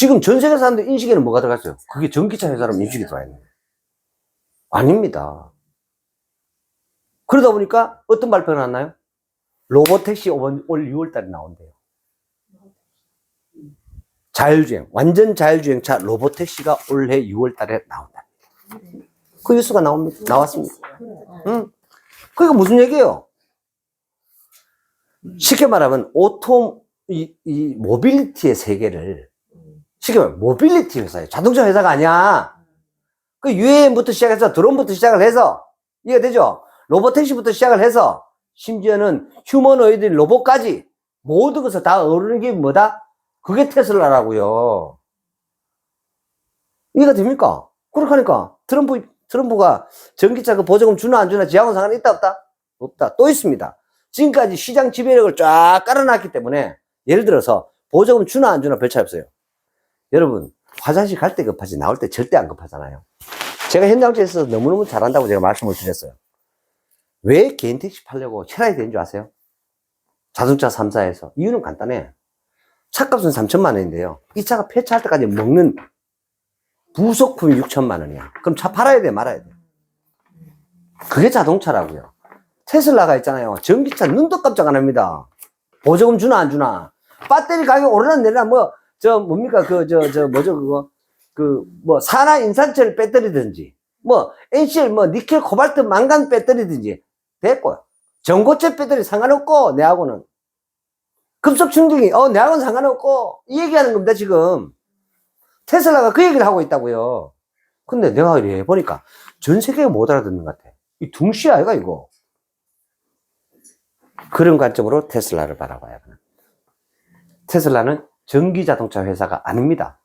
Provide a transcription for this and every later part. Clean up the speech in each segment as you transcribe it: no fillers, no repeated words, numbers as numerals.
지금 전 세계 사람들 인식에는 뭐가 들어갔어요? 그게 전기차 회사라면 인식이 들어와 있는 거예요. 아닙니다. 그러다 보니까 어떤 발표가 났나요? 로보택시 올 6월 달에 나온대요. 자율주행, 완전 자율주행차 로보택시가 올해 6월 달에 나온다. 그 뉴스가 나왔습니다. 응? 그게 무슨 얘기예요? 쉽게 말하면 이 모빌리티의 세계를 쉽게 말하면 모빌리티 회사예요. 자동차 회사가 아니야. 그 UAM부터 시작해서 드론부터 시작을 해서 이해가 되죠? 로보택시부터 시작을 해서 심지어는 휴머노이드 로봇까지 모든 것을 다 어우르는 게 뭐다? 그게 테슬라라고요. 이해가 됩니까? 그렇게 하니까 트럼프가 전기차 그 보조금 주나 안 주나 지하고는 상관이 있다 없다? 없다. 또 있습니다. 지금까지 시장 지배력을 쫙 깔아놨기 때문에 예를 들어서 보조금 주나 안 주나 별 차이 없어요. 여러분 화장실 갈 때 급하지 나올 때 절대 안 급하잖아요. 제가 현장에서 너무너무 잘한다고 제가 말씀을 드렸어요. 왜 개인 택시 팔려고 철학이 된 줄 아세요? 자동차 3사에서 이유는 간단해. 차값은 3천만 원인데요 이 차가 폐차할 때까지 먹는 부속품이 6천만 원이야. 그럼 차 팔아야 돼 말아야 돼? 그게 자동차라고요. 테슬라가 있잖아요. 전기차 눈도 깜짝 안 합니다. 보조금 주나 안 주나. 배터리 가격 오르나 내리나 뭡니까 산화 인산철 배터리든지 NCL 니켈 코발트 망간 배터리든지 됐고요. 전고체 배터리 상관없고 내하고는 급속 충전기 내하고는 상관없고 이 얘기하는 겁니다. 지금 테슬라가 그 얘기를 하고 있다고요. 근데 내가 이래 보니까 전 세계가 못 알아듣는 것 같아. 이 둥시야 아이가 이거. 그런 관점으로 테슬라를 바라봐야 합니다. 테슬라는 전기자동차 회사가 아닙니다.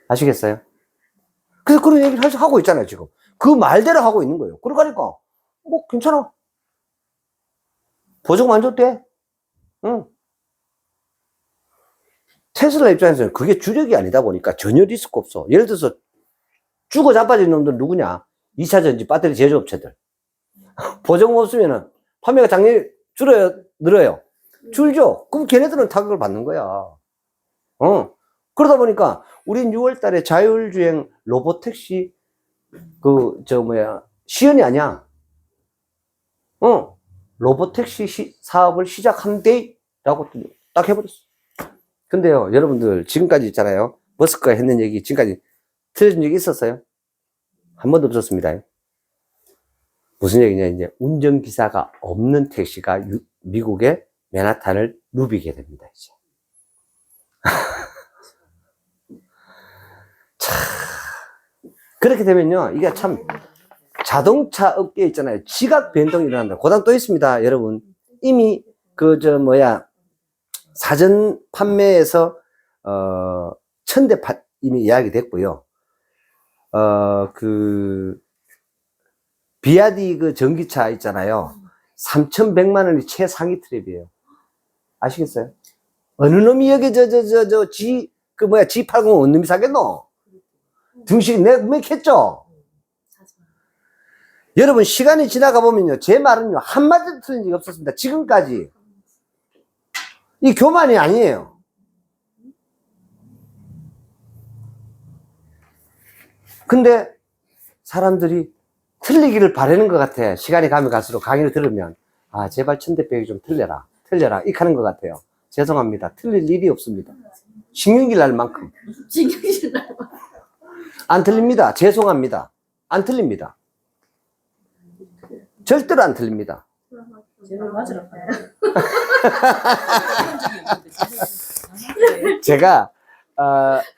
아시겠어요? 그래서 그런 얘기를 하고 있잖아요, 지금. 그 말대로 하고 있는 거예요. 그러니까, 괜찮아. 보조금 안 줘도 돼. 응. 테슬라 입장에서는 그게 주력이 아니다 보니까 전혀 리스크 없어. 예를 들어서, 죽어 자빠진 놈들 누구냐? 2차전지 배터리 제조업체들. 보조금 없으면은, 판매가 작년에 줄어요? 늘어요? 줄죠? 그럼 걔네들은 타격을 받는 거야. 그러다 보니까, 우린 6월 달에 자율주행 로보택시, 시연이 아니야. 로보택시 사업을 시작한대? 라고 딱 해버렸어. 근데요, 여러분들, 지금까지 있잖아요. 머스크가 했는 얘기, 지금까지 틀어진 적이 있었어요? 한 번도 없었습니다. 무슨 얘기냐, 이제, 운전기사가 없는 택시가 미국의 맨하탄을 누비게 됩니다, 이제. 그렇게 되면요, 이게 참, 자동차 업계에 있잖아요. 지각 변동이 일어난다. 고당 또 있습니다, 여러분. 이미, 사전 판매에서, 1000대 이미 예약이 됐고요. 비아디 전기차 있잖아요. 3,100만 원이 최상위 트랩이에요. 아시겠어요? 어느 놈이 여기 G80 어느 놈이 사겠노? 등식 내가 했죠? 여러분, 시간이 지나가 보면요, 제 말은요, 한마디도 틀린 적이 없었습니다. 지금까지. 이 교만이 아니에요. 근데 사람들이 틀리기를 바라는 것 같아. 시간이 가면 갈수록 강의를 들으면, 제발 천대백이 좀 틀려라. 이렇게 하는 것 같아요. 죄송합니다. 틀릴 일이 없습니다. 신경질 날 만큼. 안 틀립니다. 죄송합니다. 안 틀립니다. 절대로 안 틀립니다. 제가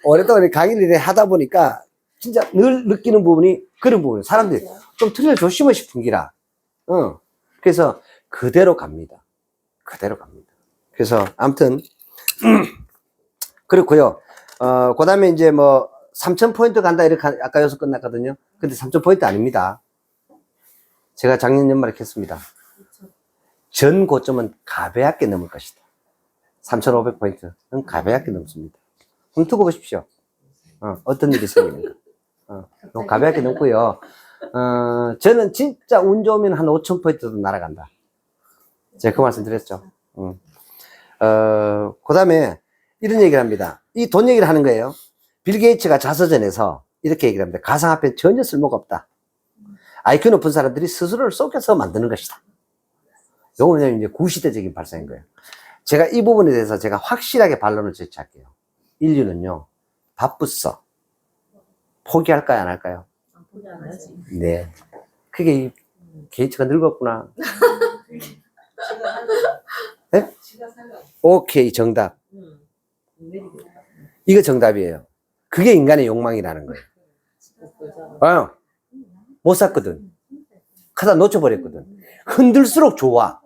오랫동안 강의를 하다 보니까 진짜 늘 느끼는 부분이 그런 부분이에요. 사람들이 좀 틀려 조심을 싶은 기라. 그래서 그대로 갑니다. 그래서 아무튼 그렇고요. 그 다음에 이제 3,000포인트 간다 이렇게 아까 여기서 끝났거든요. 근데 3,000포인트 아닙니다. 제가 작년 연말에 했습니다. 전 고점은 가볍게 넘을 것이다. 3,500포인트는 가볍게 넘습니다. 한번 두고 보십시오. 어떤 일이 생기는가. 가볍게 넘고요. 저는 진짜 운 좋으면 한 5,000포인트도 날아간다. 제가 그 말씀 드렸죠. 그 다음에 이런 얘기를 합니다. 이 돈 얘기를 하는 거예요. 빌 게이츠가 자서전에서 이렇게 얘기를 합니다. 가상화폐는 전혀 쓸모가 없다. IQ 높은 사람들이 스스로를 속여서 만드는 것이다. 요거는 이제 구시대적인 발상인 거예요. 제가 이 부분에 대해서 제가 확실하게 반론을 제시할게요. 인류는요, 바쁘어. 포기할까요, 안 할까요? 포기 안 하지. 네. 그게 이 게이츠가 늙었구나. 네? 오케이, 정답. 이거 정답이에요. 그게 인간의 욕망이라는 거예요. 못 샀거든. 하다 놓쳐버렸거든. 흔들수록 좋아.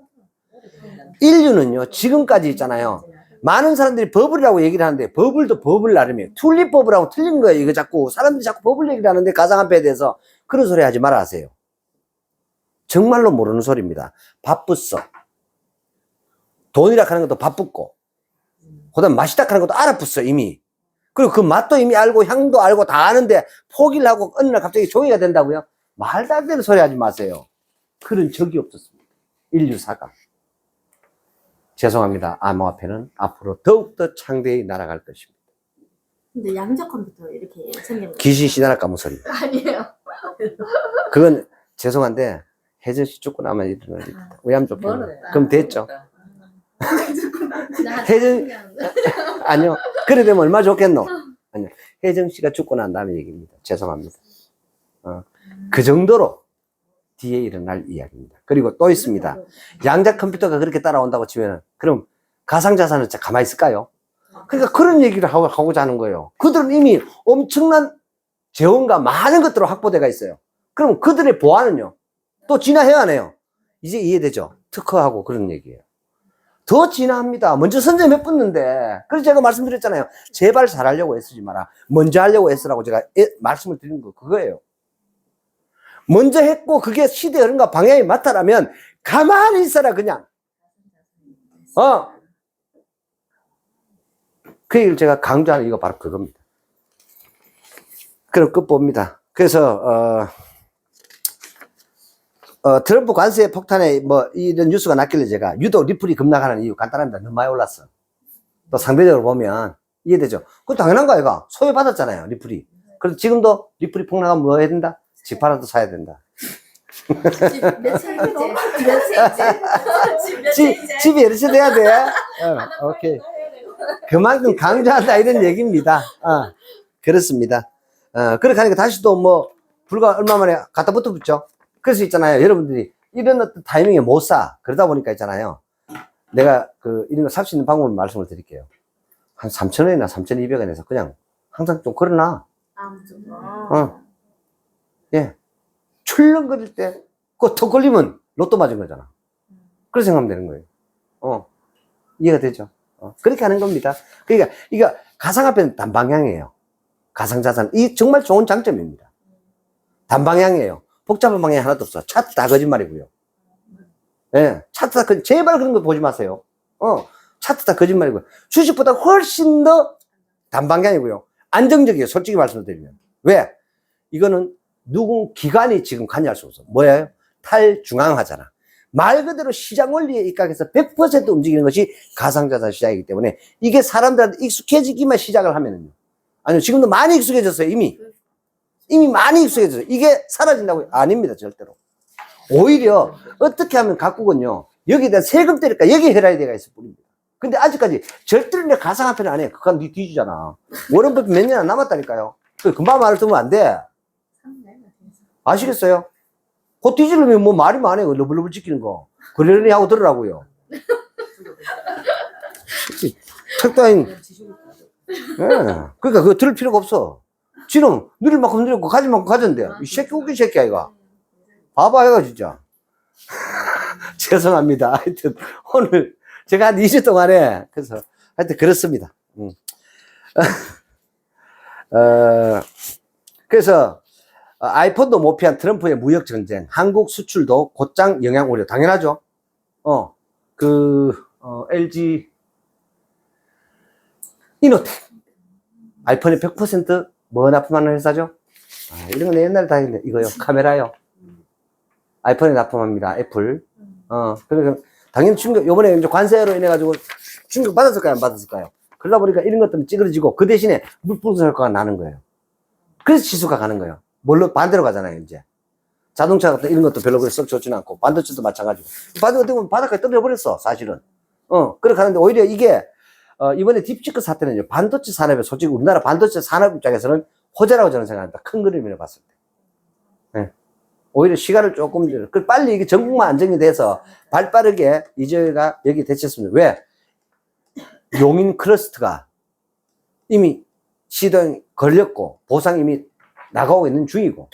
인류는요, 지금까지 있잖아요. 많은 사람들이 버블이라고 얘기를 하는데, 버블도 버블 나름이에요. 튤립 버블하고 틀린 거예요. 이거 자꾸, 사람들이 자꾸 버블 얘기를 하는데, 가상화폐에 대해서 그런 소리 하지 말아 하세요. 정말로 모르는 소리입니다. 바쁘어. 돈이라 하는 것도 바쁘고, 그 다음 맛있다 하는 것도 알아봤어, 이미. 그리고 그 맛도 이미 알고, 향도 알고 다 아는데, 포기를 하고 어느 날 갑자기 종이가 된다고요? 말도 안 되는 소리 하지 마세요. 그런 적이 없었습니다. 인류사가. 죄송합니다. 암호화폐는 앞으로 더욱더 창대히 날아갈 것입니다. 근데 양자 컴퓨터 이렇게 생긴 거. 귀신 씨나라 까문 소리. 아니에요. 그건 죄송한데, 혜정 씨 죽고 나면 일어납니다. 왜냐면 좀. 그럼 됐죠. 혜정, 아니요. 그래 되면 얼마나 좋겠노? 아니요. 혜정 씨가 죽고 난 다음에 얘기입니다. 죄송합니다. 그 정도로 뒤에 일어날 이야기입니다. 그리고 또 있습니다. 양자 컴퓨터가 그렇게 따라온다고 치면, 그럼 가상자산은 진짜 가만히 있을까요? 그러니까 그런 얘기를 하고자 하는 거예요. 그들은 이미 엄청난 재원과 많은 것들로 확보돼가 있어요. 그럼 그들의 보안은요? 또 진화해야 하네요. 이제 이해되죠? 특허하고 그런 얘기예요. 더 진화합니다. 먼저 선제 몇 붙는데. 그래서 제가 말씀드렸잖아요. 제발 잘하려고 애쓰지 마라. 먼저 하려고 애쓰라고 제가 말씀을 드린 거 그거예요. 먼저 했고 그게 시대의 흐름과 방향이 맞다라면 가만히 있어라 그냥. 그 얘기를 제가 강조하는 이거 바로 그겁니다. 그럼 끝봅니다. 그래서 트럼프 관세 폭탄에 뭐 이런 뉴스가 났길래 제가 유독 리플이 급락하는 이유 간단합니다. 너무 많이 올랐어. 또 상대적으로 보면 이해되죠? 그거 당연한 거 아이가? 소외받았잖아요, 리플이. 그래서 지금도 리플이 폭락하면 뭐 해야 된다? 집 하나 더 사야 된다. 집이 이렇게 돼야 돼? 오케이. 그만큼 강조한다 이런 얘기입니다. 그렇습니다. 그렇게 하니까 다시 또 뭐 불과 얼마 만에 갖다 붙어붙죠. 그래서 있잖아요. 여러분들이 이런 어떤 타이밍에 못 사. 그러다 보니까 있잖아요. 내가 이런 거 살 수 있는 방법을 말씀을 드릴게요. 한 3,000원이나 3,200원에서 그냥 항상 좀 걸어놔. 예. 출렁거릴 때, 그거 더 걸리면 로또 맞은 거잖아. 그렇게 생각하면 되는 거예요. 이해가 되죠? 그렇게 하는 겁니다. 그러니까, 이거, 가상화폐는 단방향이에요. 가상자산. 이 정말 좋은 장점입니다. 단방향이에요. 복잡한 방향이 하나도 없어. 차트 다 거짓말이고요. 예. 차트 다, 제발 그런 거 보지 마세요. 차트 다 거짓말이고요. 주식보다 훨씬 더 단방향이고요. 안정적이에요. 솔직히 말씀드리면. 왜? 이거는 기관이 지금 관여할 수 없어. 뭐예요? 탈중앙화잖아. 말 그대로 시장 원리에 입각해서 100% 움직이는 것이 가상자산 시장이기 때문에 이게 사람들한테 익숙해지기만 시작을 하면은요. 아니요, 지금도 많이 익숙해졌어요, 이미. 이미 많이 익숙해졌어요. 이게 사라진다고요? 아닙니다, 절대로. 오히려 어떻게 하면 각국은요, 여기에 대한 세금 때릴까 여기에 해라야 돼가 있을 뿐입니다. 근데 아직까지 절대로 내 가상화폐는 안 해. 그건 네 뒤지잖아. 워런 버핏 몇 년 안 남았다니까요. 금방 말을 듣면 안 돼. 아시겠어요? 그 뒤지려면 뭐 말이 많아요. 러블러블 지키는 거. 그러려니 하고 들으라고요. 책도 아닌. 예. 그러니까 그거 들을 필요가 없어. 지는 누릴 만큼 누렸고 가질 만큼 가졌는데. 이 새끼 웃긴 새끼야, 이거. 봐봐, 이거 진짜. 죄송합니다. 하여튼, 오늘 제가 한 2주 동안에, 그래서, 하여튼 그렇습니다. 그래서, 아이폰도 못 피한 트럼프의 무역 전쟁, 한국 수출도 곧장 영향 우려. 당연하죠. LG 이노텍. 아이폰이 100% 납품하는 회사죠? 이런 건 옛날에 다 했는데, 이거요. 카메라요. 아이폰에 납품합니다. 애플. 그러니까, 당연히 요번에 이제 관세로 인해가지고 충격 받았을까요? 안 받았을까요? 그러다 보니까 이런 것들은 찌그러지고 그 대신에 물풍선 효과가 나는 거예요. 그래서 지수가 가는 거예요. 뭘로 반대로 가잖아요, 이제. 자동차 같은 이런 것도 별로 그렇게 썩 좋지는 않고 반도체도 마찬가지고. 반도체 어떻게 보면 바닥까지 떨어져 버렸어, 사실은. 그렇게 가는데 오히려 이게 이번에 딥시크 사태는 반도체 산업에 솔직히 우리나라 반도체 산업 입장에서는 호재라고 저는 생각합니다. 큰 그림으로 봤을 때. 네. 오히려 시간을 조금 빨리 이게 전국만 안정이 돼서 발빠르게 이저희가 여기 대체했습니다. 왜? 용인 클러스터가 이미 시동 걸렸고 보상 이미 나가고 있는 중이고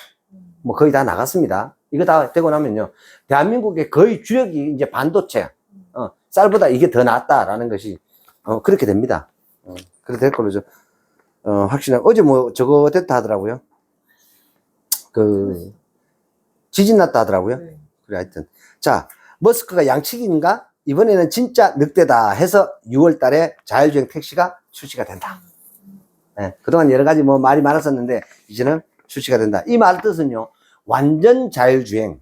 뭐 거의 다 나갔습니다. 이거 다 되고 나면요 대한민국의 거의 주력이 이제 반도체 쌀보다 이게 더 낫다라는 것이 그렇게 됩니다. 그렇게 될 걸로 확실하게 어제 뭐 저거 됐다 하더라고요. 그 지진 났다 하더라고요. 그래 하여튼 자 머스크가 양측인가 이번에는 진짜 늑대다 해서 6월 달에 자율주행 택시가 출시가 된다. 네, 그동안 여러 가지 뭐 말이 많았었는데 이제는 출시가 된다. 이 말 뜻은요 완전 자율주행을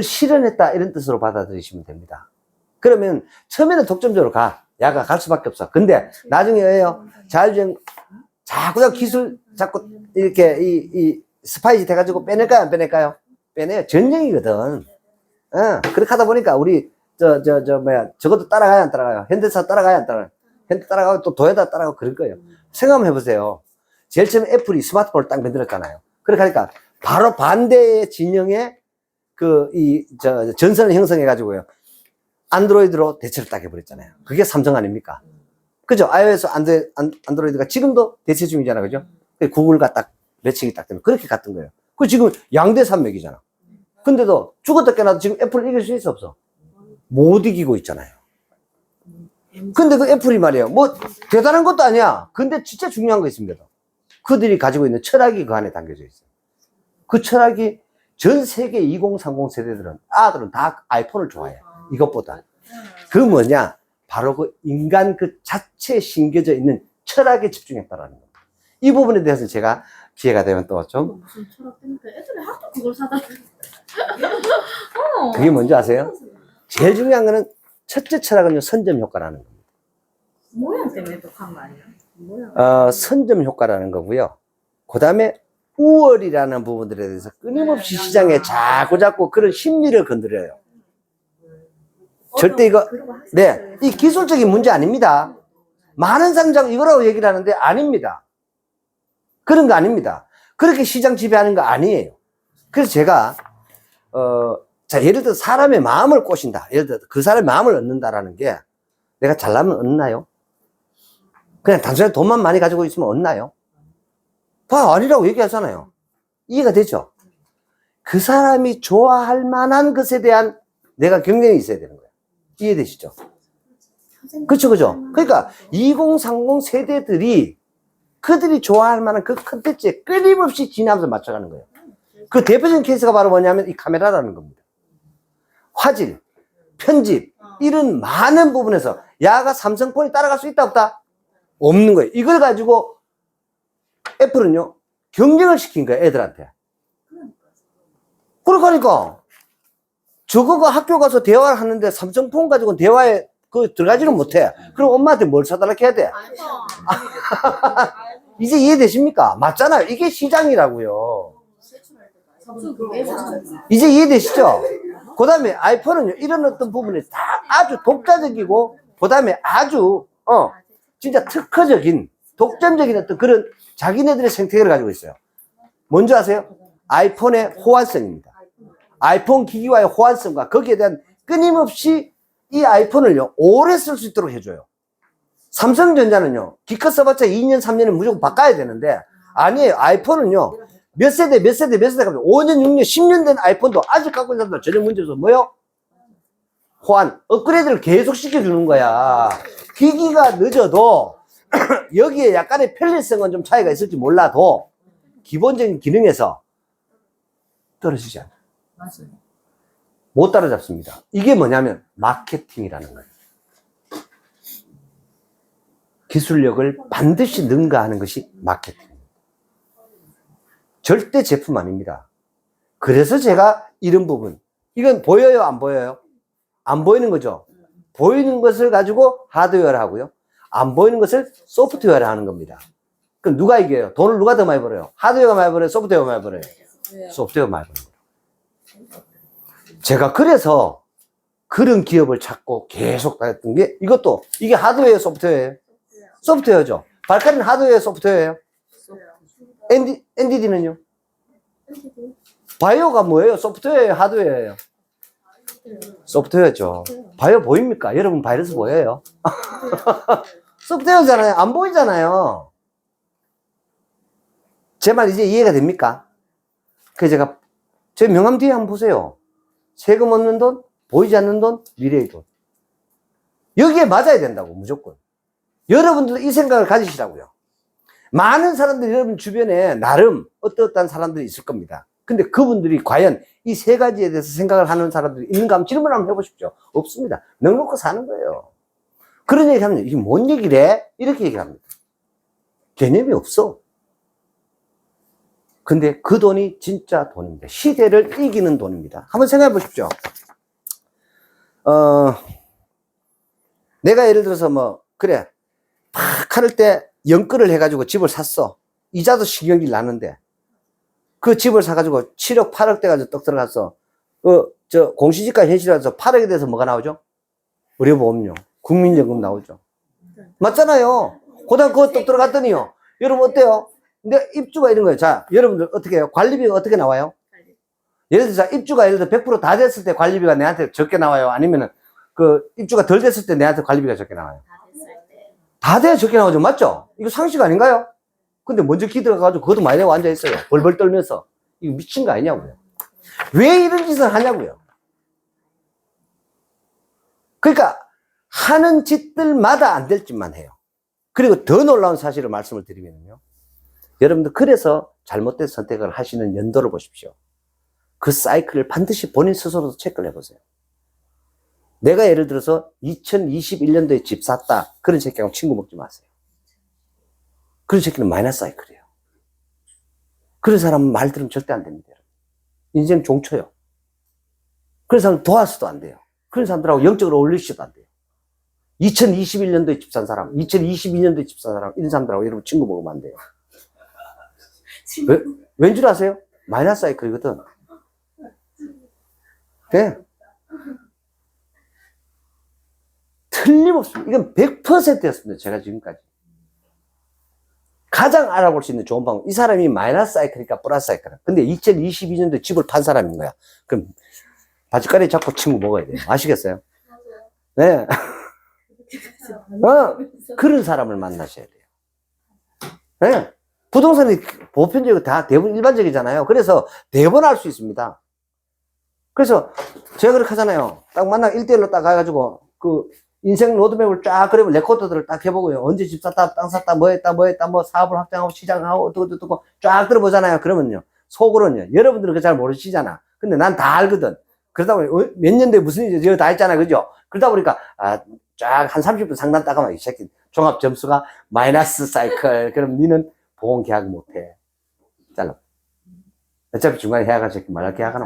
실현했다 이런 뜻으로 받아들이시면 됩니다. 그러면 처음에는 독점적으로 야가 갈 수밖에 없어. 근데 나중에 왜요? 자율주행 자꾸 기술 자꾸 이렇게 이 스파이지 돼가지고 빼낼까요 안 빼낼까요? 빼내요. 전쟁이거든. 그렇게 하다 보니까 우리 저것도 따라가야 안 따라가요? 현대차 따라가야 안 따라가요? 현대 따라가고 또 도요타 따라가고 그럴 거예요. 생각 한번 해보세요. 제일 처음에 애플이 스마트폰을 딱 만들었잖아요. 그렇게 하니까 바로 반대의 진영에 전선을 형성해가지고요. 안드로이드로 대체를 딱 해버렸잖아요. 그게 삼성 아닙니까? 그죠? iOS, 안드로이드가 지금도 대체 중이잖아요. 그죠? 구글과 딱 매칭이 딱 되면 그렇게 갔던 거예요. 그 지금 양대 산맥이잖아. 근데도 죽었다 깨나도 지금 애플을 이길 수 있어 없어? 못 이기고 있잖아요. 근데 그 애플이 말이에요. 뭐 대단한 것도 아니야. 근데 진짜 중요한 거 있습니다. 그들이 가지고 있는 철학이 그 안에 담겨져 있어요. 그 철학이 전 세계 2030 세대들은 아들은 다 아이폰을 좋아해요. 이것보다. 그 뭐냐? 바로 그 인간 그 자체에 심겨져 있는 철학에 집중했다라는 겁니다. 이 부분에 대해서 제가 기회가 되면 또 좀. 무슨 철학 때문에 애들이 하도 그걸 사다. 그게 뭔지 아세요? 제일 중요한 거는 첫째 철학은요, 선점 효과라는 겁니다. 모양 때문에 독한 거 아니야? 모양. 선점 효과라는 거고요. 그 다음에 우월이라는 부분들에 대해서 끊임없이 시장에 자꾸 그런 심리를 건드려요. 절대 이거, 네, 이 기술적인 문제 아닙니다. 많은 상장 이거라고 얘기를 하는데 아닙니다. 그런 거 아닙니다. 그렇게 시장 지배하는 거 아니에요. 그래서 제가, 자, 예를 들어 사람의 마음을 꼬신다. 예를 들어 그 사람의 마음을 얻는다라는 게 내가 잘나면 얻나요? 그냥 단순히 돈만 많이 가지고 있으면 얻나요? 아니라고 얘기하잖아요. 이해가 되죠? 그 사람이 좋아할 만한 것에 대한 내가 경쟁이 있어야 되는 거예요. 이해되시죠? 그쵸. 그러니까 2030 세대들이 그들이 좋아할 만한 그 컨텐츠에 끊임없이 진화하면서 맞춰가는 거예요. 그 대표적인 케이스가 바로 뭐냐면 이 카메라라는 겁니다. 화질, 편집, 이런 많은 부분에서 야가 삼성폰이 따라갈 수 있다 없다? 없는 거예요. 이걸 가지고 애플은요 경쟁을 시킨 거예요, 애들한테. 그러니까 저거가 학교 가서 대화를 하는데 삼성폰 가지고는 대화에 들어가지는 못해. 그럼 엄마한테 뭘 사달라 해야 돼? 이제 이해되십니까? 맞잖아요. 이게 시장이라고요. 이제 이해되시죠? 그 다음에 아이폰은요, 이런 어떤 부분에 다 아주 독자적이고, 그 다음에 아주, 진짜 특허적인, 독점적인 어떤 그런 자기네들의 생태계를 가지고 있어요. 뭔지 아세요? 아이폰의 호환성입니다. 아이폰 기기와의 호환성과 거기에 대한 끊임없이 이 아이폰을요, 오래 쓸 수 있도록 해줘요. 삼성전자는요, 기껏 써봤자 2년, 3년은 무조건 바꿔야 되는데, 아니에요. 아이폰은요, 몇 세대 가면 5년, 6년, 10년 된 아이폰도 아직 갖고 있는 사람들 전혀 문제 없어. 뭐요? 호환, 업그레이드를 계속 시켜주는 거야. 기기가 늦어도, 여기에 약간의 편리성은 좀 차이가 있을지 몰라도, 기본적인 기능에서 떨어지지 않아요. 맞아요. 못 따라잡습니다. 이게 뭐냐면, 마케팅이라는 거예요. 기술력을 반드시 능가하는 것이 마케팅입니다. 절대 제품 아닙니다. 그래서 제가 이런 부분, 이건 보여요, 안 보여요? 안 보이는 거죠. 보이는 것을 가지고 하드웨어를 하고요. 안 보이는 것을 소프트웨어라 하는 겁니다. 그럼 누가 이겨요? 돈을 누가 더 많이 벌어요? 하드웨어가 많이 벌어요? 소프트웨어가 많이 벌어요? 소프트웨어가 많이 벌어요. 제가 그래서 그런 기업을 찾고 계속 다녔던 게 이것도 이게 하드웨어 소프트웨어예요? 소프트웨어죠. 발카리는 하드웨어 소프트웨어예요? NDD는요? 바이오가 뭐예요? 소프트웨어예요? 하드웨어예요? 소프트웨어죠. 바이오 보입니까? 여러분 바이러스 보여요? 소프트웨어잖아요. 안 보이잖아요. 제 말 이제 이해가 됩니까? 그래서 제가 제 명함 뒤에 한번 보세요. 세금 없는 돈, 보이지 않는 돈, 미래의 돈. 여기에 맞아야 된다고 무조건. 여러분들도 이 생각을 가지시라고요. 많은 사람들이 여러분 주변에 나름 어떠한 사람들이 있을 겁니다. 근데 그분들이 과연 이 세 가지에 대해서 생각을 하는 사람들이 있는가 한번 질문 한번 해보십시오. 없습니다. 넉넉히 사는 거예요. 그런 얘기 하면 이게 뭔 얘기래? 이렇게 얘기합니다. 개념이 없어. 근데 그 돈이 진짜 돈입니다. 시대를 이기는 돈입니다. 한번 생각해 보십시오. 내가 예를 들어서 그래. 팍 할 때 연끌을 해가지고 집을 샀어. 이자도 신경질 나는데. 그 집을 사가지고 7억, 8억 돼가지고 떡 들어갔어. 공시지가 현실화해서 8억에 대해서 뭐가 나오죠? 의료보험료, 국민연금 나오죠. 맞잖아요. 그다음 그거 떡 들어갔더니요. 여러분 어때요? 근데 입주가 이런 거예요. 자, 여러분들 어떻게 해요? 관리비가 어떻게 나와요? 예를 들어서 입주가 예를 들어 100% 다 됐을 때 관리비가 내한테 적게 나와요? 아니면은 그 입주가 덜 됐을 때 내한테 관리비가 적게 나와요? 다 돼야 적게 나오죠. 맞죠? 이거 상식 아닌가요? 근데 먼저 기들어가지고 그것도 많이 내고 앉아있어요. 벌벌 떨면서. 이거 미친 거 아니냐고요. 왜 이런 짓을 하냐고요. 그러니까 하는 짓들마다 안 될 짓만 해요. 그리고 더 놀라운 사실을 말씀을 드리면요. 여러분들 그래서 잘못된 선택을 하시는 연도를 보십시오. 그 사이클을 반드시 본인 스스로도 체크를 해보세요. 내가 예를 들어서 2021년도에 집 샀다. 그런 새끼하고 친구 먹지 마세요. 그런 새끼는 마이너스 사이클이에요. 그런 사람은 말 들으면 절대 안 됩니다. 인생 종초요. 그런 사람 도와서도 안 돼요. 그런 사람들하고 영적으로 어울리셔도 안 돼요. 2021년도에 집 산 사람, 2022년도에 집 산 사람, 이런 사람들하고 여러분 친구 먹으면 안 돼요. 왠 줄 아세요? 마이너스 사이클이거든. 네. 틀림없습니다. 이건 100%였습니다. 제가 지금까지. 가장 알아볼 수 있는 좋은 방법. 이 사람이 마이너스 사이클이니까 플러스 사이클이야. 근데 2022년도에 집을 판 사람인 거야. 그럼 바지가리 잡고 친구 먹어야 돼요. 아시겠어요? 네. 그런 사람을 만나셔야 돼요. 네. 부동산이 보편적이고 다 대부분 일반적이잖아요. 그래서 대번 할 수 있습니다. 그래서 제가 그렇게 하잖아요. 딱 만나 1대1로 딱 가가지고 그 인생 로드맵을 쫙 그리고 레코드들을 딱 해보고요. 언제 집 샀다, 땅 샀다, 뭐 했다, 뭐 사업을 확장하고 시장하고 어떻고 쫙 들어보잖아요. 그러면요. 속으로는요. 여러분들은 그거 잘 모르시잖아. 근데 난 다 알거든. 그러다 보니 몇 년도에 무슨 일이 여기 다 했잖아. 그죠? 그러다 보니까 쫙 한 30분 상담 따가면 이 새끼 종합 점수가 마이너스 사이클. 그럼 니는 보험 계약 못해. 잘라. 어차피 중간에 계약할 새끼 말할 계약하노.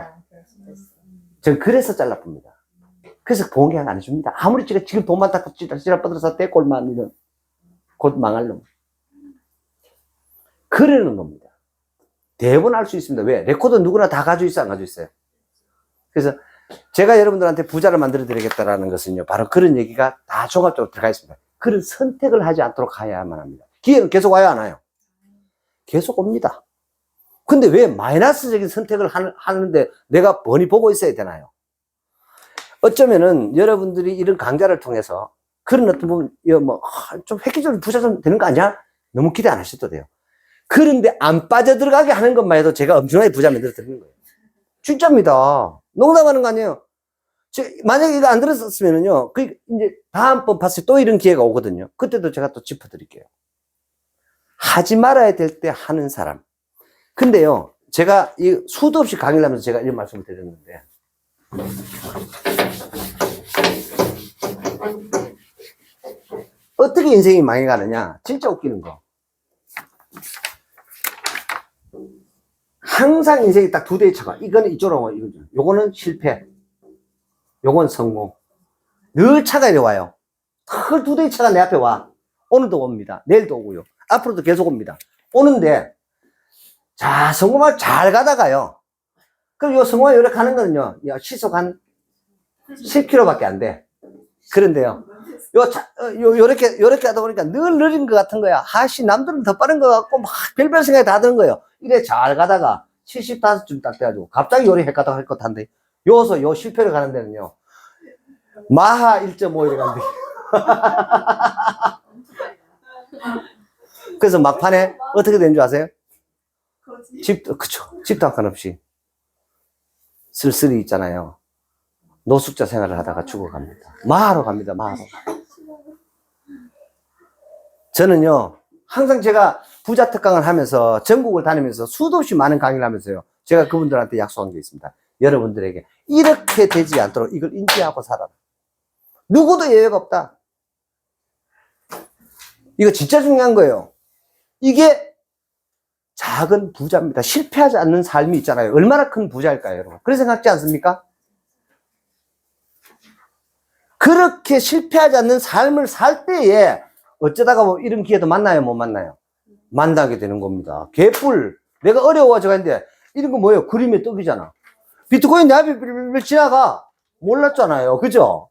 전 그래서 잘라봅니다. 그래서 보험 계약 안 해줍니다. 아무리 지가 지금 돈 많다고 찌랄 뻗어서 떼꼴만 이런 곧 망할 놈. 그러는 겁니다. 대부분 알 수 있습니다. 왜? 레코드 누구나 다 가지고 있어, 안 가지고 있어요? 그래서 제가 여러분들한테 부자를 만들어 드리겠다라는 것은요, 바로 그런 얘기가 다 종합적으로 들어가 있습니다. 그런 선택을 하지 않도록 해야만 합니다. 기회는 계속 와요, 안 와요? 계속 옵니다. 근데 왜 마이너스적인 선택을 하는데 내가 뻔히 보고 있어야 되나요? 어쩌면은 여러분들이 이런 강좌를 통해서 그런 어떤 부분, 좀 획기적으로 부자 좀 되는 거 아니야? 너무 기대 안 하셔도 돼요. 그런데 안 빠져들어가게 하는 것만 해도 제가 엄청나게 부자 만들어 드리는 거예요. 진짜입니다. 농담하는 거 아니에요. 만약에 이거 안 들었었으면은요, 이제 다음번 봤을 때 또 이런 기회가 오거든요. 그때도 제가 또 짚어드릴게요. 하지 말아야 될 때 하는 사람. 근데요, 제가 이 수도 없이 강의를 하면서 제가 이런 말씀을 드렸는데, 어떻게 인생이 망해가느냐? 진짜 웃기는 거. 항상 인생이 딱 두 대의 차가, 이거는 이쪽으로 와, 이거죠. 요거는 실패, 요건 성공. 늘 차가 이리 와요. 그 두 대의 차가 내 앞에 와. 오늘도 옵니다. 내일도 오고요. 앞으로도 계속 옵니다. 오는데, 자, 성공을 잘 가다가요. 그럼 요 성공을 이렇게 가는 거는요, 시속 한 10km밖에 안 돼. 그런데요, 요렇게 하다 보니까 늘 느린 것 같은 거야. 하씨, 남들은 더 빠른 것 같고, 막 별별 생각이 다 드는 거예요. 이래 잘 가다가 75쯤 딱 돼가지고, 갑자기 요리 헷가다가 할 것 한데, 요 실패를 가는 데는요, 마하 1.5 이래 간대. 그래서 막판에 어떻게 된 줄 아세요? 집도 한 칸 없이 쓸쓸히 있잖아요. 노숙자 생활을 하다가 죽어갑니다. 마하로 갑니다. 마하로. 저는요, 항상 제가 부자 특강을 하면서 전국을 다니면서 수도 없이 많은 강의를 하면서요, 제가 그분들한테 약속한 게 있습니다. 여러분들에게 이렇게 되지 않도록 이걸 인지하고 살아라. 누구도 예외가 없다. 이거 진짜 중요한 거예요. 이게 작은 부자입니다. 실패하지 않는 삶이 있잖아요. 얼마나 큰 부자일까요, 여러분? 그렇게 생각하지 않습니까? 그렇게 실패하지 않는 삶을 살 때에 어쩌다가 뭐 이런 기회도 만나요, 못 만나요? 만나게 되는 겁니다. 개뿔. 내가 어려워져 했는데 이런 거 뭐예요? 그림의 떡이잖아. 비트코인 내 앞에 빌빌 지나가. 몰랐잖아요. 그죠?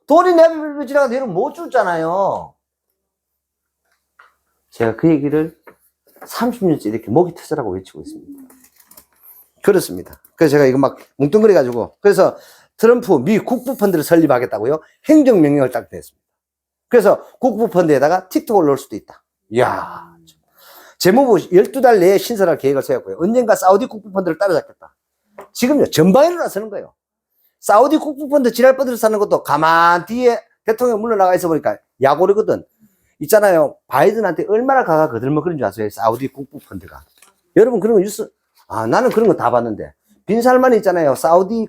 돈이 내 앞에 빌빌 지나가도 얘는 못 줬잖아요. 제가 그 얘기를 30년째 이렇게 목이 터져라고 외치고 있습니다. 그렇습니다. 그래서 제가 이거 막 뭉뚱그려가지고, 그래서 트럼프 미 국부펀드를 설립하겠다고요? 행정명령을 딱 냈습니다. 그래서 국부펀드에다가 틱톡을 넣을 수도 있다. 이야. 재무부 12달 내에 신설할 계획을 세웠고요. 언젠가 사우디 국부펀드를 따라잡겠다. 지금요, 전방위로 나서는 거예요. 사우디 국부펀드 지랄버들 사는 것도 가만 뒤에 대통령 물러나가 있어 보니까 약오르거든. 있잖아요. 바이든한테 얼마나 가가 거들먹거리는 줄 아세요? 사우디 국부펀드가. 여러분 그런 거 뉴스, 나는 그런 거 다 봤는데. 빈살만 있잖아요. 사우디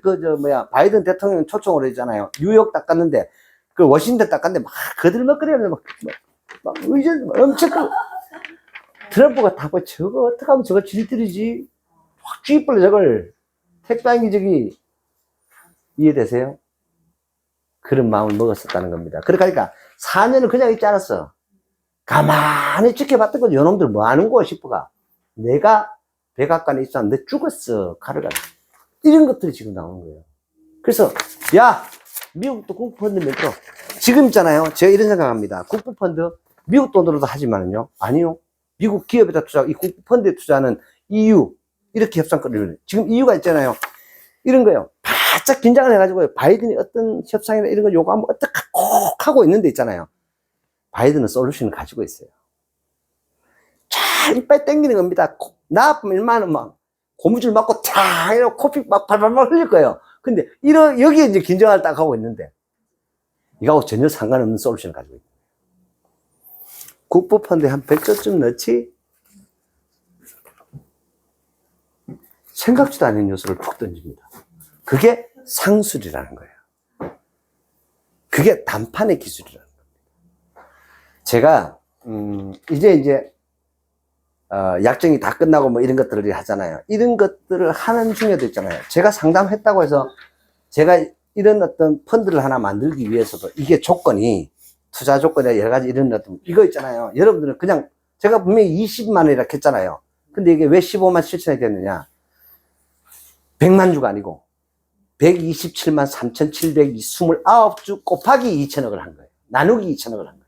바이든 대통령 초청으로 했잖아요. 뉴욕 딱 갔는데, 그 워싱턴 딱 갔는데 막 거들먹거리면서 막 의전 엄청 트럼프가 다 뭐 저거 어떻게 하면 저거 질들이지? 확 쥐뿔 저걸 택배항기 저기 이해되세요? 그런 마음을 먹었었다는 겁니다. 그러니까 4년을 그냥 있지 않았어. 가만히 지켜봤던 거죠. 요놈들 뭐 하는 거야 싶어가. 내가 백악관에 있었는데 내 죽었어. 가르가. 이런 것들이 지금 나오는 거예요. 그래서 야, 미국도 국부펀드 만들어. 지금 있잖아요. 제가 이런 생각합니다. 국부펀드 미국 돈으로도 하지만은요. 아니요. 미국 기업에다 투자하고 이 국부펀드에 투자하는 EU 이렇게 협상거리를 지금 EU가 있잖아요. 이런 거요. 바짝 긴장을 해가지고 바이든이 어떤 협상이나 이런 거 요구하면 어떻게 꼭 하고 있는 데 있잖아요. 바이든은 솔루션을 가지고 있어요. 쫙 이빨 땡기는 겁니다. 나 아프면 얼마나 막 고무줄 맞고 탁 이러고 코피 막 발발발 흘릴 거예요. 근데 여기에 이제 긴장을 딱 하고 있는데 이거하고 전혀 상관없는 솔루션을 가지고 있어요. 국부펀드에 한 100조쯤 넣지? 생각지도 않은 요소를 푹 던집니다. 그게 상술이라는 거예요. 그게 단판의 기술이라는 겁니다. 제가 이제 약정이 다 끝나고 뭐 이런 것들을 하잖아요. 이런 것들을 하는 중에도 있잖아요. 제가 상담했다고 해서 제가 이런 어떤 펀드를 하나 만들기 위해서도 이게 조건이 투자 조건이나 여러 가지 이런 어떤 이거 있잖아요. 여러분들은 그냥 제가 분명히 20만 원이라고 했잖아요. 근데 이게 왜 15만 7천이 됐느냐? 100만 주가 아니고 127만 3,729주 곱하기 2천억을 한 거예요. 나누기 2천억을 한 거예요.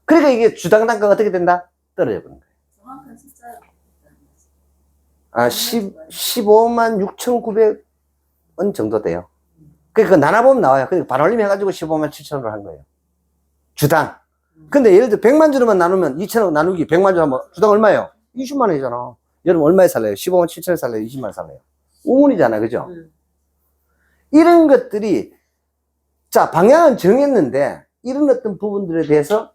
그러니까 이게 주당 단가가 어떻게 된다? 떨어져 버린 거예요. 정확한 숫자요. 15만 6,900원 정도 돼요. 그러니까 나눠보면 나와요. 그러니까 반올림 해가지고 15만 7천원을 한 거예요. 주당. 근데 예를 들어 100만 주로만 나누면 2천억 나누기 100만 주 하면 주당 얼마예요? 20만 원이잖아. 여러분 얼마에 살래요? 15만 7천원에 살래요? 20만 원 살래요? 우문이잖아. 그죠? 이런 것들이 자 방향은 정했는데 이런 어떤 부분들에 대해서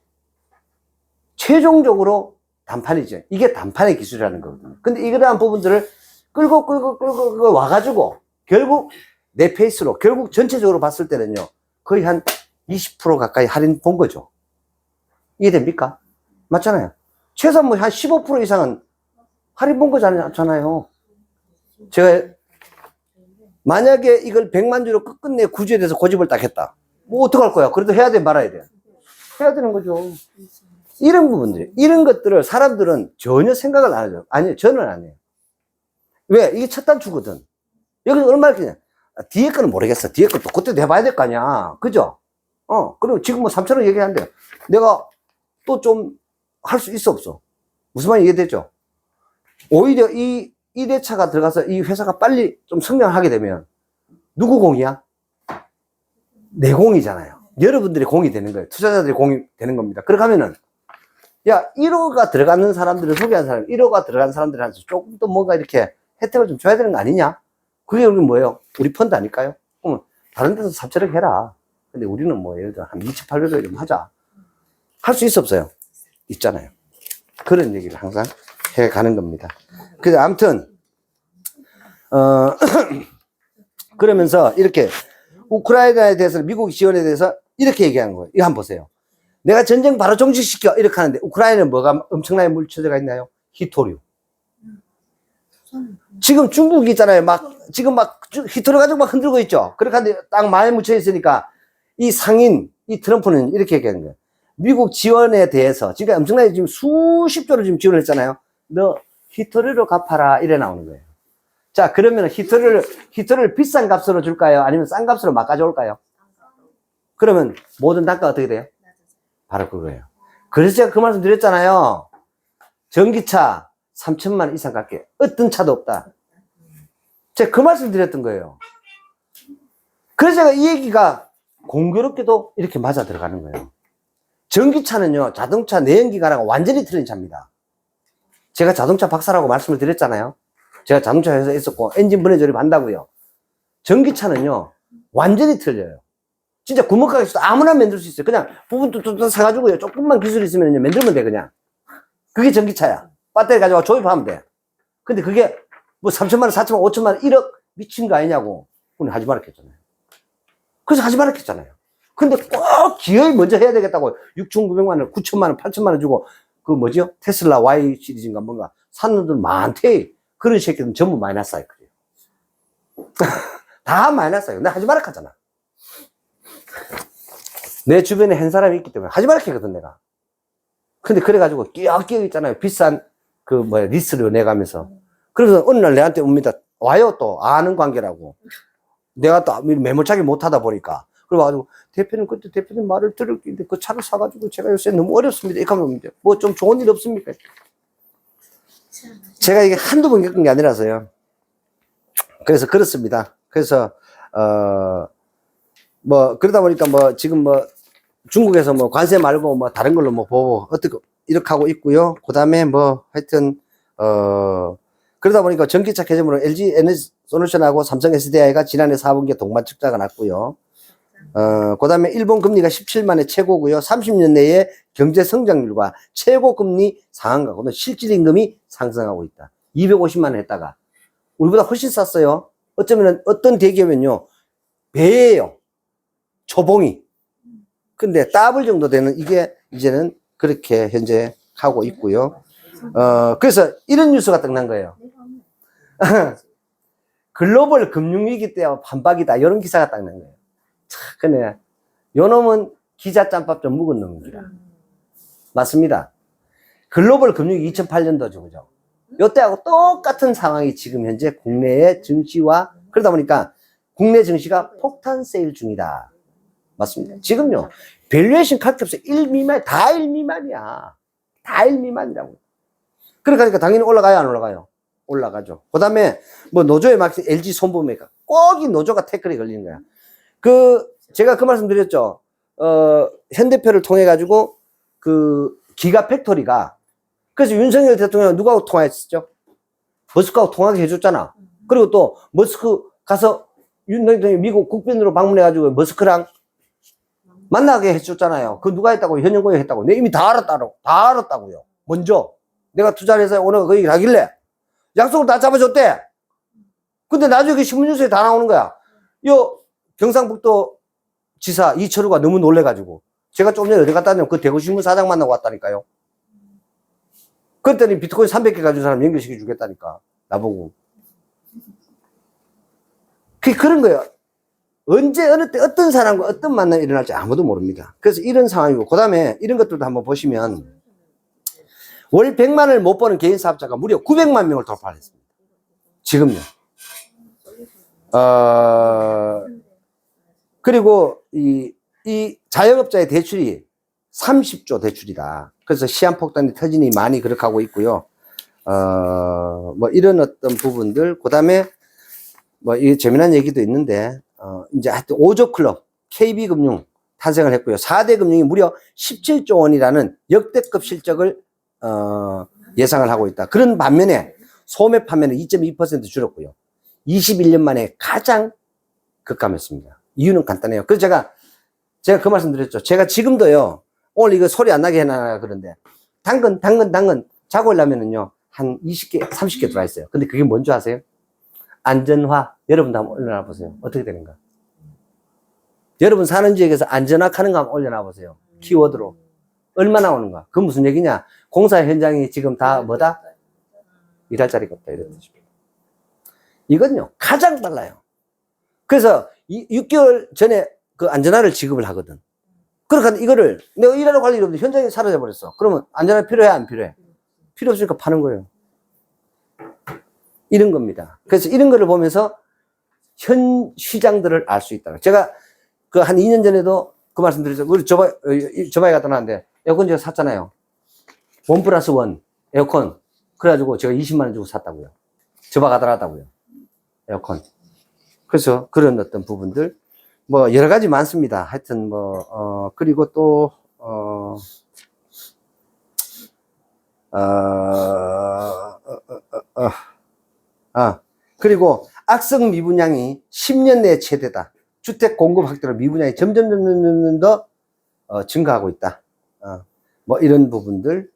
최종적으로 단판이죠. 이게 단판의 기술이라는 거거든요. 근데 이러한 부분들을 끌고 와가지고 결국 내 페이스로 결국 전체적으로 봤을 때는요 거의 한 20% 가까이 할인 본 거죠. 이해됩니까? 맞잖아요. 최소한 뭐 한 15% 이상은 할인 본 거잖아요. 제가 만약에 이걸 100만 주로 끝끝내 구조에 대해서 고집을 딱 했다. 뭐 어떡할 거야? 그래도 해야 돼, 말아야 돼? 해야 되는 거죠. 이런 부분들이, 이런 것들을 사람들은 전혀 생각을 안 하죠. 아니요, 저는 안 해요. 왜? 이게 첫 단추거든. 여기서 얼마나 그냥, 뒤에 거는 모르겠어. 뒤에 것도 그때도 해봐야 될 거 아니야. 그죠? 그리고 지금 뭐 3,000원 얘기하는데, 내가 또 좀 할 수 있어, 없어? 무슨 말인지 이해되죠? 오히려 이 1회차가 들어가서 이 회사가 빨리 좀 성장하게 되면, 누구 공이야? 내 공이잖아요. 여러분들이 공이 되는 거예요. 투자자들이 공이 되는 겁니다. 그렇게 하면은, 야, 1호가 들어가는 사람들을 소개한 사람, 1호가 들어간 사람들한테 조금 더 뭔가 이렇게 혜택을 좀 줘야 되는 거 아니냐? 그게 우리 뭐예요? 우리 펀드 아닐까요? 그러면 다른 데서 3,000원 해라. 근데 우리는 뭐 예를 들어 한 2,800원 좀 하자. 할 수 있어 없어요? 있잖아요. 그런 얘기를 항상 해 가는 겁니다. 그래서 아무튼, 그러면서 이렇게 우크라이나에 대해서 미국 지원에 대해서 이렇게 얘기한 거예요. 이거 한번 보세요. 내가 전쟁 바로 종식시켜. 이렇게 하는데 우크라이나는 뭐가 엄청나게 물처제가 있나요? 히토류. 지금 중국이 있잖아요. 지금 히토류 가지고 막 흔들고 있죠. 그렇게 하는데 딱 많이 묻혀 있으니까 이 상인, 이 트럼프는 이렇게 얘기하는 거예요. 미국 지원에 대해서 지금 엄청나게 지금 수십조를 지금 지원을 했잖아요. 너 히토류로 갚아라. 이래 나오는 거예요. 자, 그러면 히토류를 비싼 값으로 줄까요? 아니면 싼 값으로 막 가져올까요? 그러면 모든 단가가 어떻게 돼요? 바로 그거예요. 그래서 제가 그 말씀 드렸잖아요. 전기차 3,000만 원 이상 갈게. 어떤 차도 없다. 제가 그 말씀 드렸던 거예요. 그래서 제가 이 얘기가 공교롭게도 이렇게 맞아 들어가는 거예요. 전기차는요, 자동차 내연기관하고 완전히 틀린 차입니다. 제가 자동차 박사라고 말씀을 드렸잖아요. 제가 자동차 회사에 있었고, 엔진 분해 조립 한다고요. 전기차는요, 완전히 틀려요. 진짜 구멍가게에서 아무나 만들 수 있어요. 그냥 부분 뚝뚝뚝 사가지고요. 조금만 기술이 있으면 만들면 돼, 그냥. 그게 전기차야. 배터리 가지고 조립하면 돼. 근데 그게 뭐 3,000만 원, 4,000만 원, 5,000만 원, 1억 미친 거 아니냐고. 그건 하지 말았겠잖아요. 그래서 하지 말았겠잖아요. 근데 꼭 기어이 먼저 해야 되겠다고 6,900만 원, 9,000만 원, 8,000만 원 주고 그 뭐죠? 테슬라 Y 시리즈인가 뭔가 사는 놈들 많대. 그런 새끼들은 전부 마이너스 사이클이에요. 다 마이너스 사이클. 나 하지 말았겠잖아. 내 주변에 한 사람이 있기 때문에 하지 말았겠거든, 내가. 근데 그래가지고 끼어 있잖아요. 비싼 리스를 내가면서. 그래서 어느 날 내한테 옵니다. 와요, 또. 아는 관계라고. 내가 또 매몰차게 못하다 보니까. 그래가지고, 대표님, 그때 대표님 말을 들었는데 그 차를 사가지고 제가 요새 너무 어렵습니다. 이렇게 하면 뭐 좀 좋은 일 없습니까? 제가 이게 한두 번 겪은 게 아니라서요. 그래서 그렇습니다. 그래서, 그러다 보니까 지금 중국에서 관세 말고 다른 걸로 보고, 어떻게, 이렇게 하고 있고요. 그 다음에 하여튼, 그러다 보니까 전기차 개념으로 LG 에너지 솔루션하고 삼성 SDI가 지난해 4분기에 동반 적자가 났고요. 그 다음에 일본 금리가 17만에 최고고요. 30년 내에 경제 성장률과 최고 금리 상한가고는 실질 임금이 상승하고 있다. 250만 원 했다가 우리보다 훨씬 쌌어요. 어쩌면 어떤 대기업은요 배예요. 초봉이. 근데 더블 정도 되는 이게 이제는 그렇게 현재 하고 있고요. 그래서 이런 뉴스가 딱 난 거예요. 글로벌 금융위기 때 반박이다. 이런 기사가 딱 난 거예요. 참, 근데 요 놈은 기자 짬밥 좀 묵은 놈입니다. 맞습니다. 글로벌 금융위기 2008년도죠. 그죠? 요때하고 똑같은 상황이 지금 현재 국내의 증시와 그러다 보니까 국내 증시가 폭탄 세일 중이다. 맞습니다. 지금요. 밸류에이션 칼값이 1 미만, 다 1 미만이야. 다 1 미만이라고. 그러니까 당연히 올라가요, 안 올라가요? 올라가죠. 그 다음에 노조에 막 LG 손보메가 꼭 이 노조가 태클이 걸리는 거야. 제가 그 말씀 드렸죠. 현대표를 통해가지고 기가 팩토리가 그래서 윤석열 대통령 누구하고 통화했었죠? 머스크하고 통화하게 해줬잖아. 그리고 또 머스크 가서 윤 대통령이 미국 국빈으로 방문해가지고 머스크랑 만나게 해줬잖아요. 그 누가 했다고? 현영고에 했다고. 내가 이미 다 알았다고요. 먼저. 내가 투자를 해서 오늘 그 얘기를 하길래. 약속을 다 잡아줬대. 근데 나중에 신문뉴스에 다 나오는 거야. 경상북도 지사 이철우가 너무 놀래가지고. 제가 조금 전에 어디 갔다 왔냐면 그 대구신문 사장 만나고 왔다니까요. 그랬더니 비트코인 300개 가진 사람 연결시켜 주겠다니까. 나보고. 그게 그런 거예요. 언제, 어느 때, 어떤 사람과 어떤 만남이 일어날지 아무도 모릅니다. 그래서 이런 상황이고, 그 다음에 이런 것들도 한번 보시면, 월 100만을 못 버는 개인 사업자가 무려 900만 명을 돌파했습니다. 지금요. 그리고 이 자영업자의 대출이 30조 대출이다. 그래서 시한폭탄이 터지니 많이 그렇게 하고 있고요. 뭐 이런 어떤 부분들, 그 다음에 뭐 이 재미난 얘기도 있는데, 이제 하여튼 5조 클럽, KB금융 탄생을 했고요. 4대 금융이 무려 17조 원이라는 역대급 실적을, 예상을 하고 있다. 그런 반면에 소매 판매는 2.2% 줄었고요. 21년 만에 가장 급감했습니다. 이유는 간단해요. 그래서 제가 그 말씀 드렸죠. 제가 지금도요, 오늘 이거 소리 안 나게 해놔 그런데, 당근 자고 오려면은요, 한 20개, 30개 들어와 있어요. 근데 그게 뭔지 아세요? 안전화. 여러분도 한번 올려놔 보세요. 어떻게 되는가? 여러분 사는 지역에서 안전화 하는 거 한번 올려놔 보세요. 키워드로. 얼마나 오는가? 그건 무슨 얘기냐? 공사 현장이 지금 다 뭐다? 일할 자리가 없다. 이런 뜻입니다. 이건요, 가장 빨라요. 그래서 6개월 전에 그 안전화를 지급을 하거든. 그러니까 이거를 내가 일하러 갈 일이 없는데 현장에 사라져 버렸어. 그러면 안전화 필요해, 안 필요해? 필요 없으니까 파는 거예요. 이런 겁니다. 그래서 이런 거를 보면서 현 시장들을 알 수 있다. 제가 그 한 2년 전에도 그 말씀 드렸죠. 우리 저바에 갔다 놨는데 에어컨 제가 샀잖아요. 1+1 에어컨. 그래가지고 제가 20만 원 주고 샀다고요. 저바 가다 놨다고요. 에어컨. 그래서 그런 어떤 부분들 뭐 여러 가지 많습니다. 하여튼 뭐 그리고 또 그리고 악성 미분양이 10년 내에 최대다. 주택 공급 확대로 미분양이 점점 더 증가하고 있다. 뭐 이런 부분들.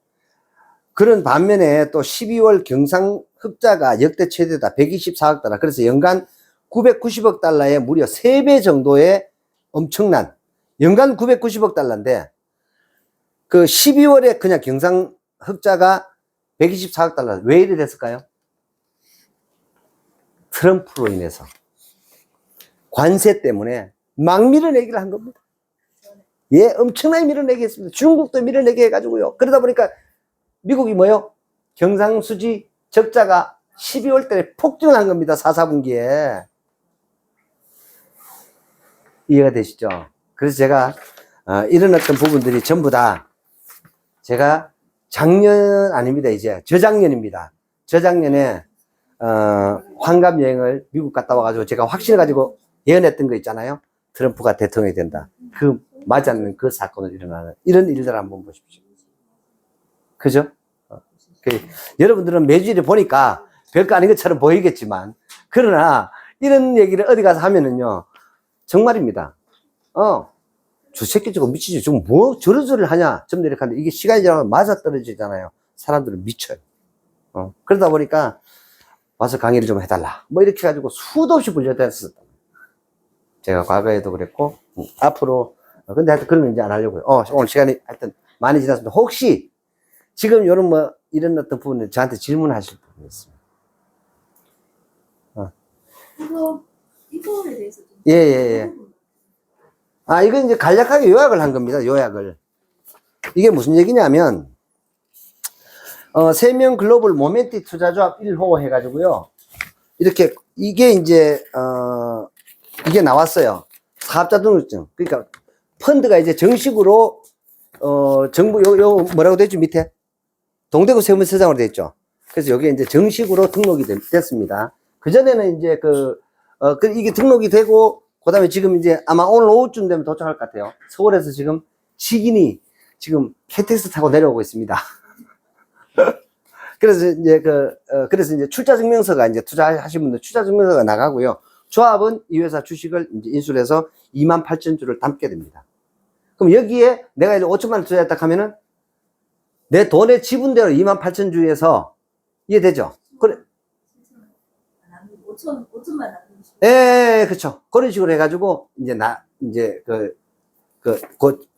그런 반면에 또 12월 경상 흑자가 역대 최대다. 124억 달러. 그래서 연간 990억 달러의 무려 3배 정도의 엄청난, 연간 990억 달러인데, 그 12월에 그냥 경상 흑자가 124억 달러. 왜 이래 됐을까요? 트럼프로 인해서. 관세 때문에 막 밀어내기를 한 겁니다. 예, 엄청나게 밀어내게 했습니다. 중국도 밀어내게 해가지고요. 그러다 보니까 미국이 뭐요? 경상수지 적자가 12월 달에 폭증한 겁니다. 4, 4분기에. 이해가 되시죠? 그래서 제가 이런 어떤 부분들이 전부 다 제가 작년 아닙니다. 이제 저작년입니다. 저작년에 환갑 여행을 미국 갔다 와가지고 제가 확신을 가지고 예언했던 거 있잖아요. 트럼프가 대통령이 된다. 그 맞지 않는 그 사건을 일어나는 이런 일들 한번 보십시오. 그죠? 여러분들은 매주일에 보니까 별거 아닌 것처럼 보이겠지만, 그러나 이런 얘기를 어디 가서 하면은요, 정말입니다. 저 새끼 저거 미치지. 저거 뭐 저런 소리를 하냐. 좀 이렇게 하는데 이게 시간이 지나면 맞아떨어지잖아요. 사람들은 미쳐요. 그러다 보니까 와서 강의를 좀 해달라. 뭐 이렇게 해가지고 수도 없이 불려댔었다. 제가 과거에도 그랬고, 앞으로, 근데 하여튼 그런 거 이제 안 하려고요. 오늘 시간이 하여튼 많이 지났습니다. 혹시 지금 요런 뭐 이런 어떤 부분에 저한테 질문하실 부분이 있습니다. 이거에 대해서 좀. 예. 이건 이제 간략하게 요약을 한 겁니다. 요약을. 이게 무슨 얘기냐면, 세명 글로벌 모멘티 투자조합 1호 해가지고요. 이렇게, 이게 이제, 이게 나왔어요. 사업자 등록증. 그러니까, 펀드가 이제 정식으로, 정부, 뭐라고 되어 있죠? 밑에? 동대구 세무서장으로 되어 있죠. 그래서 여기에 이제 정식으로 등록이 됐습니다. 그전에는 이제 이게 등록이 되고, 그 다음에 지금 이제 아마 오늘 오후쯤 되면 도착할 것 같아요. 서울에서 지금 직인이 지금 KTX 타고 내려오고 있습니다. 그래서 이제 출자증명서가 이제 투자하신 분들 출자증명서가 나가고요. 조합은 이 회사 주식을 이제 인수를 해서 28,000주를 담게 됩니다. 그럼 여기에 내가 이제 5천만 원 투자했다 하면은 내 돈의 지분대로 28,000주에서 이해되죠? 그래. 5천만 원. 예, 그렇죠. 그런 식으로 해가지고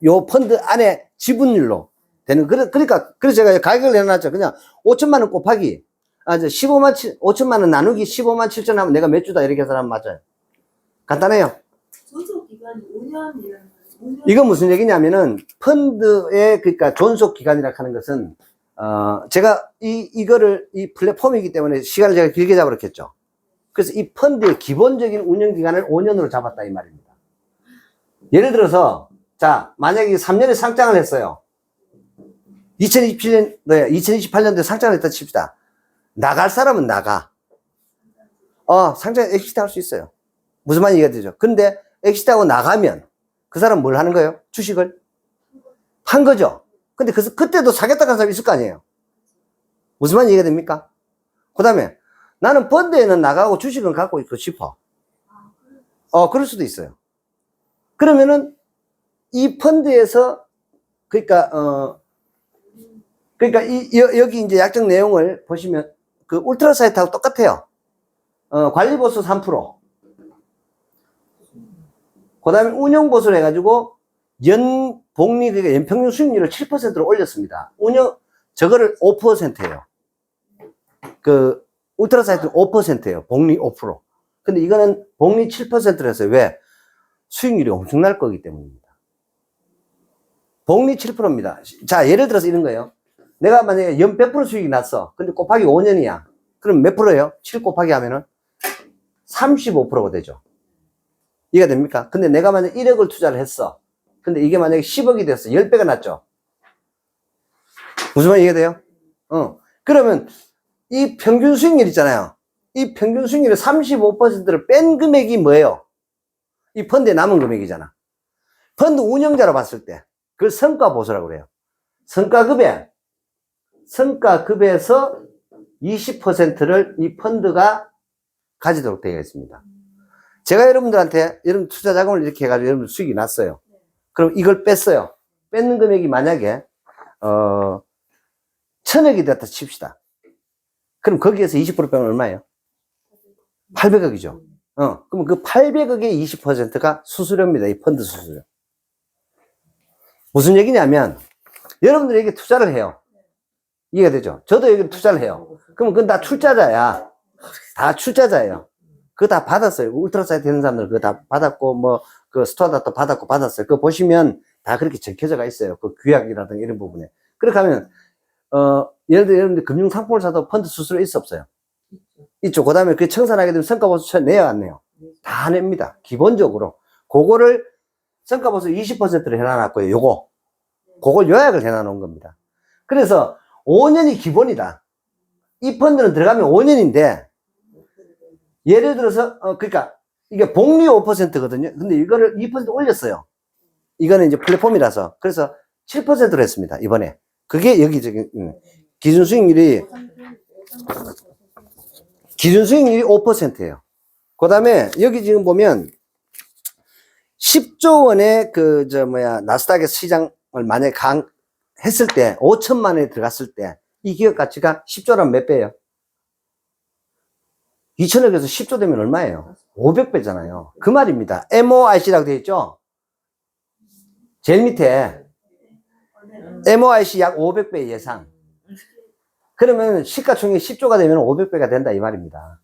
요 펀드 안에 지분율로 되는 그래서 제가 가격을 내놨죠. 그냥 5천만 원 곱하기 5천만 원 나누기 15만 7천 하면 내가 몇 주다 이렇게 계산하면 맞아요. 간단해요. 존속 기간이 5년이라는 5년. 이건 무슨 얘기냐면은 펀드의 그러니까 존속 기간이라 하는 것은 제가 이거를 이 플랫폼이기 때문에 시간을 제가 길게 잡아놓겠죠. 그래서 이 펀드의 기본적인 운영 기간을 5년으로 잡았다 이 말입니다. 예를 들어서 자 만약에 3년에 상장을 했어요. 2028년도에 상장을 했다 칩시다. 나갈 사람은 나가. 상장 엑시트 할 수 있어요. 무슨 말인지 이해가 되죠? 근데 엑시트하고 나가면 그 사람 뭘 하는 거예요? 주식을 판 거죠. 근데 그때도 사겠다고 하는 사람이 있을 거 아니에요. 무슨 말인지 이해가 됩니까? 그 다음에 나는 펀드에는 나가고 주식은 갖고 있고 싶어. 그럴 수도 있어요. 그러면은 이 펀드에서 그러니까 여기 이제 약정 내용을 보시면 그 울트라 사이트하고 똑같아요. 관리보수 3%. 그 다음에 운영보수를 해가지고 연복리, 그러니까 연평균 수익률을 7%로 올렸습니다. 저거를 5%예요. 그, 울트라 사이트는 5%예요. 복리 5%. 근데 이거는 복리 7%로 했어요. 왜? 수익률이 엄청날 거기 때문입니다. 복리 7%입니다. 자, 예를 들어서 이런 거예요. 내가 만약에 연 100% 수익이 났어. 근데 곱하기 5년이야. 그럼 몇 프로예요? 7 곱하기 하면은 35%가 되죠. 이해가 됩니까? 근데 내가 만약에 1억을 투자를 했어. 근데 이게 만약에 10억이 됐어. 10배가 났죠. 무슨 말이 이해돼요? 그러면 이 평균 수익률 있잖아요. 이 평균 수익률의 35%를 뺀 금액이 뭐예요? 이 펀드에 남은 금액이잖아. 펀드 운영자로 봤을 때 그걸 성과보수라고 그래요. 성과급에서 20%를 이 펀드가 가지도록 되어 있습니다. 제가 여러분들한테 여러분 투자 자금을 이렇게 해가지고 여러분 수익이 났어요. 그럼 이걸 뺐어요. 뺏는 금액이 만약에 1000억이 됐다 칩시다. 그럼 거기에서 20% 빼면 얼마예요? 800억이죠. 그럼 그 800억의 20%가 수수료입니다. 이 펀드 수수료. 무슨 얘기냐면 여러분들에게 투자를 해요. 이해가 되죠? 저도 여기 투자를 해요. 그러면 그건 다 출자자야. 다 출자자예요. 그거 다 받았어요. 울트라사이트 되는 사람들 그거 다 받았고, 그 스토어다도 받았고 받았어요. 그거 보시면 다 그렇게 적혀져가 있어요. 그 규약이라든가 이런 부분에. 그렇게 하면, 예를 들어 여러분들 금융상품을 사도 펀드 수수료 있어 없어요? 있죠. 그 다음에 그 청산하게 되면 성과보수 내야 안 내요? 다 냅니다. 기본적으로. 그거를 성과보수 20%를 해놔놨고요. 그걸 요약을 해놔놓은 겁니다. 그래서 5년이 기본이다. 이 펀드는 들어가면 5년인데, 예를 들어서, 그러니까, 이게 복리 5%거든요. 근데 이거를 2% 올렸어요. 이거는 이제 플랫폼이라서. 그래서 7%로 했습니다. 이번에. 그게 여기, 기준 수익률이 5%예요. 그 다음에 여기 지금 보면 10조 원의 나스닥의 시장을 만약에 했을 때, 5천만 원에 들어갔을 때, 이 기업 가치가 10조라면 몇 배예요? 2천억에서 10조 되면 얼마예요? 500배잖아요. 그 말입니다. MOIC라고 되어 있죠? 제일 밑에. MOIC 약 500배 예상. 그러면 시가총액 10조가 되면 500배가 된다 이 말입니다.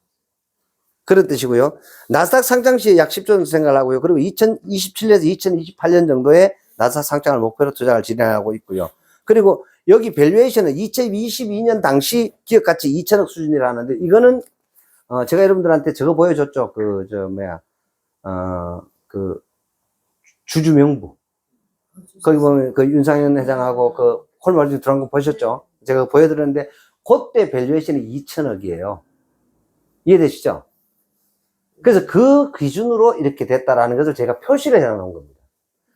그런 뜻이고요. 나스닥 상장 시에 약 10조 정도 생각을 하고요. 그리고 2027년에서 2028년 정도에 나스닥 상장을 목표로 투자를 진행하고 있고요. 그리고 여기 밸류에이션은 2022년 당시 기업 가치 2천억 수준이라는데 이거는 제가 여러분들한테 저거 보여줬죠. 주주명부. 거기 보면 그 윤상현 회장하고 그 콜마르진 들어간 거 보셨죠? 제가 보여드렸는데 그때 밸류에이션이 2천억이에요. 이해되시죠? 그래서 그 기준으로 이렇게 됐다라는 것을 제가 표시를 해놓은 겁니다.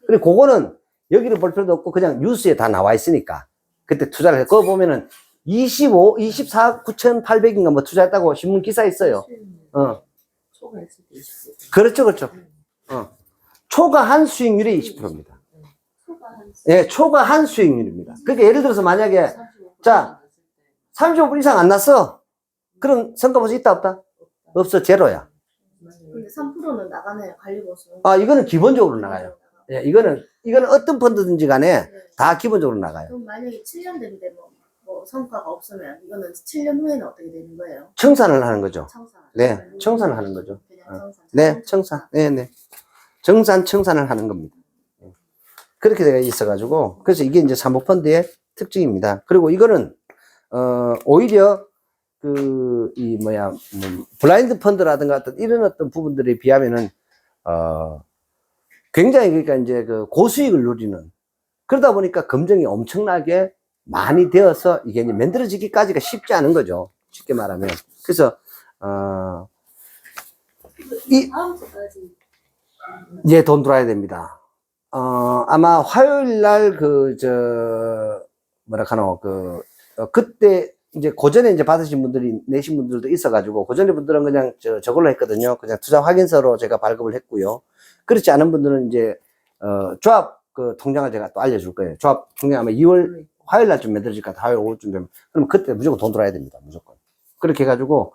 그리고 그거는 여기를 볼 필요도 없고 그냥 뉴스에 다 나와 있으니까 그때 투자를 했고 그거 보면은 24억 9,800인가 뭐 투자했다고 신문 기사 있어요. 초과했을 때 20%. 그렇죠. 초과한 수익률이 20%입니다. 예, 초과한 수익률입니다. 그러니까 예를 들어서 만약에 자 35% 이상 안 났어. 그럼 성과보수 있다 없다? 없어. 제로야. 근데 3%는 나가네요. 관리보수. 이거는 기본적으로 나가요. 예, 이거는 어떤 펀드든지 간에 다 기본적으로 나가요. 그럼 만약에 7년 됐는데 뭐 성과가 없으면 이거는 7년 후에는 어떻게 되는 거예요? 청산을 하는 거죠. 청산. 네, 청산을 하는 거죠. 그냥 청산. 네, 청산. 네. 정산, 청산을 하는 겁니다. 그렇게 되어 있어가지고, 그래서 이게 이제 사모펀드의 특징입니다. 그리고 이거는, 오히려, 블라인드 펀드라든가 어떤 이런 어떤 부분들에 비하면은, 굉장히 그러니까 이제 그 고수익을 누리는, 그러다 보니까 검증이 엄청나게 많이 되어서 이게 이제 만들어지기까지가 쉽지 않은 거죠. 쉽게 말하면. 그래서, 다음 주까지. 예, 돈 들어야 됩니다. 아마 화요일 날 그때 이제 고전에 이제 받으신 분들이, 내신 분들도 있어가지고, 고전의 분들은 그냥 저걸로 했거든요. 그냥 투자 확인서로 제가 발급을 했고요. 그렇지 않은 분들은 이제, 조합 통장을 제가 또 알려줄 거예요. 조합 통장 아마 2월 화요일 날쯤 만들어질 것 같아요. 화요일 오후쯤 되면. 그럼 그때 무조건 돈 들어야 됩니다. 무조건. 그렇게 해가지고,